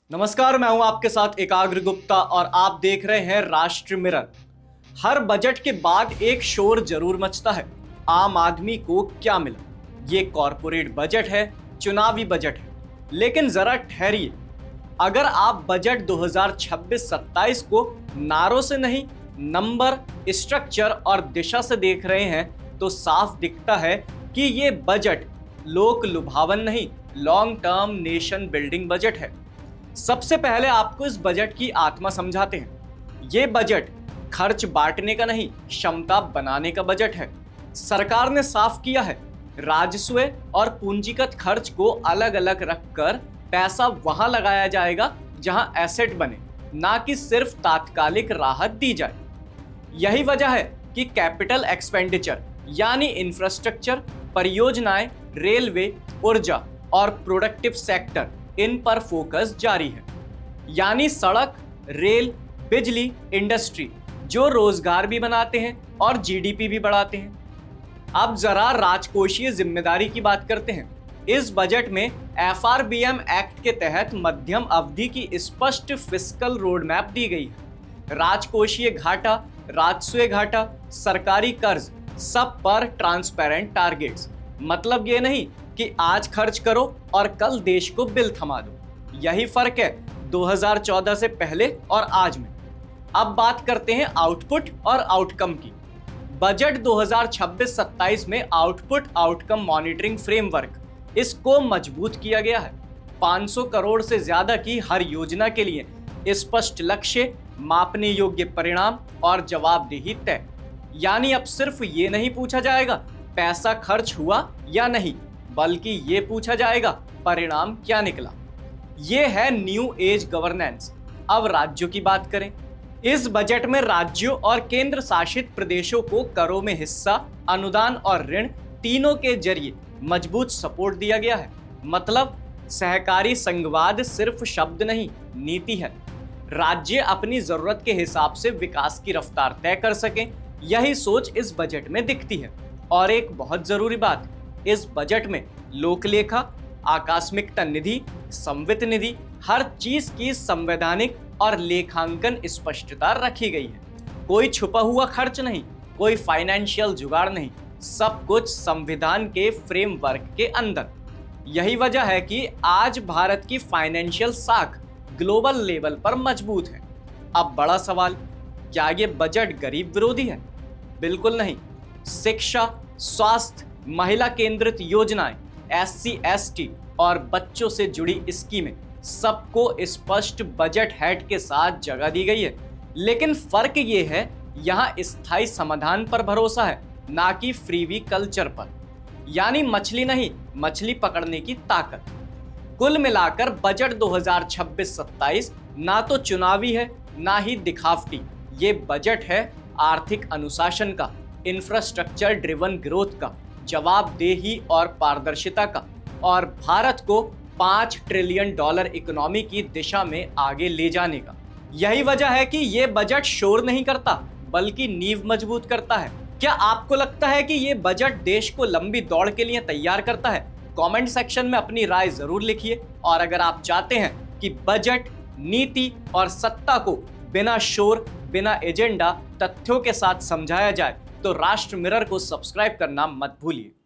नमस्कार, मैं हूं आपके साथ एकाग्र गुप्ता और आप देख रहे हैं राष्ट्र मिरर। हर बजट के बाद एक शोर जरूर मचता है। आम आदमी को क्या मिला? ये कॉरपोरेट बजट है, चुनावी बजट है। लेकिन जरा ठहरिए, अगर आप बजट 2026-27 को नारों से नहीं, नंबर, स्ट्रक्चर और दिशा से देख रहे हैं तो साफ दिखता है कि ये बजट लोक लुभावन नहीं, long term nation building budget है। सबसे पहले आपको इस बजट की आत्मा समझाते हैं। ये बजट खर्च बांटने का नहीं, क्षमता बनाने का बजट है। सरकार ने साफ किया है, राजस्व और पूंजीगत खर्च को अलग अलग रखकर पैसा वहां लगाया जाएगा जहां एसेट बने, ना कि सिर्फ तात्कालिक राहत दी जाए। यही वजह है कि कैपिटल एक्सपेंडिचर यानी इंफ्रास्ट्रक्चर, परियोजनाएं, रेलवे, ऊर्जा और प्रोडक्टिव सेक्टर, इन पर फोकस जारी है। यानी सड़क, रेल, बिजली, इंडस्ट्री जो रोजगार भी बनाते हैं और जीडीपी भी बढ़ाते हैं। अब जरा राजकोषीय जिम्मेदारी की बात करते हैं। इस बजट में एफआरबीएम एक्ट के तहत मध्यम अवधि की स्पष्ट फिस्कल रोड मैप दी गई है। राजकोषीय घाटा, राजस्व घाटा, सरकारी कर्ज, सब पर ट्रांसपेरेंट टारगेट्स। मतलब ये नहीं कि आज खर्च करो और कल देश को बिल थमा दो। यही फर्क है 2014 से पहले और आज में। अब बात करते हैं आउटपुट और आउटकम की। बजट 2026-27 में आउटपुट आउटकम मॉनिटरिंग फ्रेमवर्क, इसको मजबूत किया गया है। 500 करोड़ से ज्यादा की हर योजना के लिए स्पष्ट लक्ष्य, मापने योग्य परिणाम और जवाबदेही तय। यानी अब सिर्फ ये नहीं पूछा जाएगा पैसा खर्च हुआ या नहीं, बल्कि ये पूछा जाएगा परिणाम क्या निकला। ये है न्यू एज गवर्नेंस। अब राज्यों की बात करें। इस बजट में राज्यों और केंद्र शासित प्रदेशों को करों में हिस्सा, अनुदान और ऋण तीनों के जरिए मजबूत सपोर्ट दिया गया है। मतलब सहकारी संघवाद सिर्फ शब्द नहीं, नीति है। राज्य अपनी जरूरत के हिसाब से विकास की रफ्तार तय कर सकें, यही सोच इस बजट में दिखती है। और एक बहुत जरूरी बात, इस बजट में लोकलेखा, आकस्मिकता निधि, संवित निधि, हर चीज की संवैधानिक और लेखांकन स्पष्टता रखी गई है। कोई छुपा हुआ खर्च नहीं, कोई फाइनेंशियल जुगाड़ नहीं, सब कुछ संविधान के फ्रेमवर्क के अंदर। यही वजह है कि आज भारत की फाइनेंशियल साख ग्लोबल लेवल पर मजबूत है। अब बड़ा सवाल, क्या ये बजट गरीब विरोधी है? बिल्कुल नहीं। शिक्षा, स्वास्थ्य, महिला केंद्रित योजनाएं, SC/ST और बच्चों से जुड़ी स्कीमें, सबको स्पष्ट बजट हेड के साथ जगह दी गई है। लेकिन फर्क ये है, यहाँ स्थायी समाधान पर भरोसा है, ना कि फ्रीवी कल्चर पर। यानी मछली नहीं, मछली पकड़ने की ताकत। कुल मिलाकर बजट 2026-27 ना तो चुनावी है, ना ही दिखावटी। ये बजट है आर्थिक अनुशासन का, इंफ्रास्ट्रक्चर ड्रिवन ग्रोथ का, जवाबदेही और पारदर्शिता का, और भारत को $5 ट्रिलियन इकोनॉमी की दिशा में आगे ले जाने का। यही वजह है कि ये बजट शोर नहीं करता, बल्कि नींव मजबूत करता है। क्या आपको लगता है कि ये बजट देश को लंबी दौड़ के लिए तैयार करता है? कमेंट सेक्शन में अपनी राय जरूर लिखिए। और अगर आप चाहते हैं कि बजट, नीति और सत्ता को बिना शोर, बिना एजेंडा, तथ्यों के साथ समझाया जाए, तो राष्ट्र मिरर को सब्सक्राइब करना मत भूलिए।